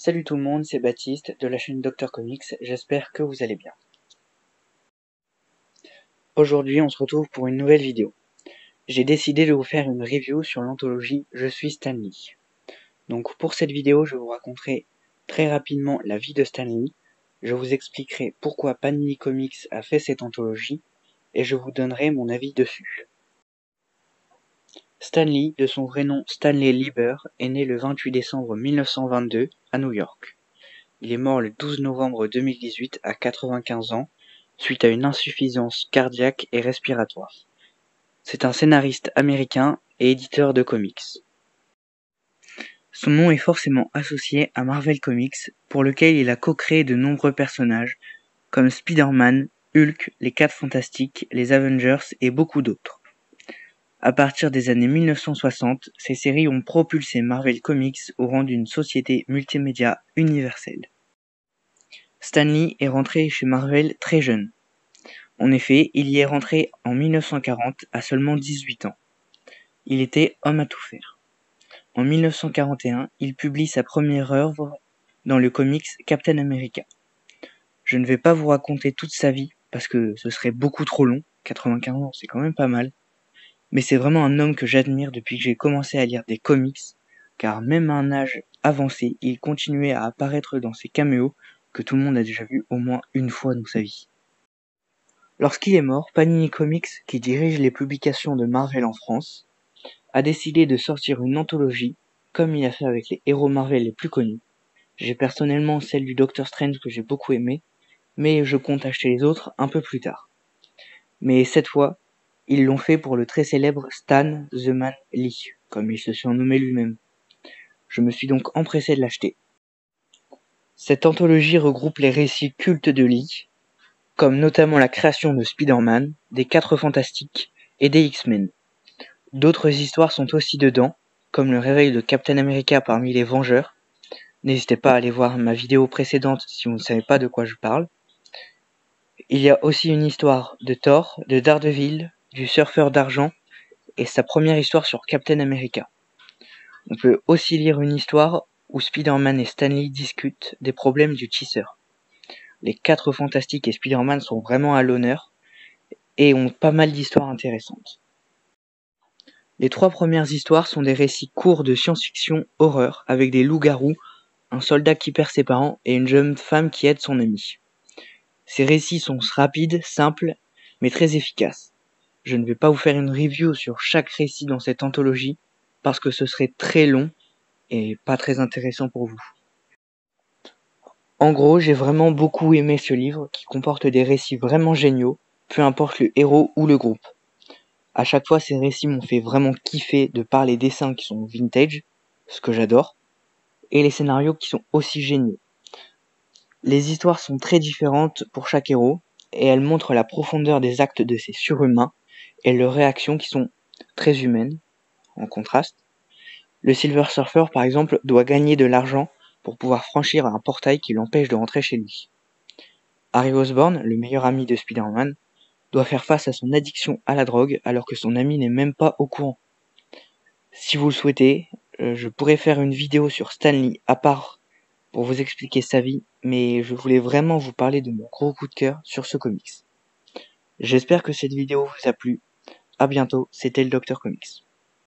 Salut tout le monde, c'est Baptiste de la chaîne Dr Comics, j'espère que vous allez bien. Aujourd'hui on se retrouve pour une nouvelle vidéo. J'ai décidé de vous faire une review sur l'anthologie Je suis Stan Lee. Donc pour cette vidéo je vous raconterai très rapidement la vie de Stan Lee, je vous expliquerai pourquoi Panini Comics a fait cette anthologie et je vous donnerai mon avis dessus. Stan Lee, de son vrai nom Stanley Lieber, est né le 28 décembre 1922 à New York. Il est mort le 12 novembre 2018 à 95 ans, suite à une insuffisance cardiaque et respiratoire. C'est un scénariste américain et éditeur de comics. Son nom est forcément associé à Marvel Comics, pour lequel il a co-créé de nombreux personnages, comme Spider-Man, Hulk, les 4 Fantastiques, les Avengers et beaucoup d'autres. À partir des années 1960, ces séries ont propulsé Marvel Comics au rang d'une société multimédia universelle. Stan Lee est rentré chez Marvel très jeune. En effet, il y est rentré en 1940 à seulement 18 ans. Il était homme à tout faire. En 1941, il publie sa première œuvre dans le comics Captain America. Je ne vais pas vous raconter toute sa vie parce que ce serait beaucoup trop long, 95 ans c'est quand même pas mal, mais c'est vraiment un homme que j'admire depuis que j'ai commencé à lire des comics, car même à un âge avancé, il continuait à apparaître dans ses caméos que tout le monde a déjà vu au moins une fois dans sa vie. Lorsqu'il est mort, Panini Comics, qui dirige les publications de Marvel en France, a décidé de sortir une anthologie, comme il a fait avec les héros Marvel les plus connus. J'ai personnellement celle du Doctor Strange que j'ai beaucoup aimé, mais je compte acheter les autres un peu plus tard. Mais cette fois, ils l'ont fait pour le très célèbre Stan The Man Lee, comme il se surnommait lui-même. Je me suis donc empressé de l'acheter. Cette anthologie regroupe les récits cultes de Lee, comme notamment la création de Spider-Man, des 4 Fantastiques et des X-Men. D'autres histoires sont aussi dedans, comme le réveil de Captain America parmi les Vengeurs. N'hésitez pas à aller voir ma vidéo précédente si vous ne savez pas de quoi je parle. Il y a aussi une histoire de Thor, de Daredevil, du Surfeur d'Argent et sa première histoire sur Captain America. On peut aussi lire une histoire où Spider-Man et Stan Lee discutent des problèmes du Chaser. Les 4 Fantastiques et Spider-Man sont vraiment à l'honneur et ont pas mal d'histoires intéressantes. Les 3 premières histoires sont des récits courts de science-fiction horreur avec des loups-garous, un soldat qui perd ses parents et une jeune femme qui aide son ami. Ces récits sont rapides, simples, mais très efficaces. Je ne vais pas vous faire une review sur chaque récit dans cette anthologie parce que ce serait très long et pas très intéressant pour vous. En gros, j'ai vraiment beaucoup aimé ce livre qui comporte des récits vraiment géniaux, peu importe le héros ou le groupe. À chaque fois, ces récits m'ont fait vraiment kiffer de par les dessins qui sont vintage, ce que j'adore, et les scénarios qui sont aussi géniaux. Les histoires sont très différentes pour chaque héros, et elles montrent la profondeur des actes de ces surhumains, et leurs réactions qui sont très humaines, en contraste. Le Silver Surfer, par exemple, doit gagner de l'argent pour pouvoir franchir un portail qui l'empêche de rentrer chez lui. Harry Osborn, le meilleur ami de Spider-Man, doit faire face à son addiction à la drogue alors que son ami n'est même pas au courant. Si vous le souhaitez, je pourrais faire une vidéo sur Stan Lee à part pour vous expliquer sa vie, mais je voulais vraiment vous parler de mon gros coup de cœur sur ce comics. J'espère que cette vidéo vous a plu. À bientôt, c'était le Dr Comics.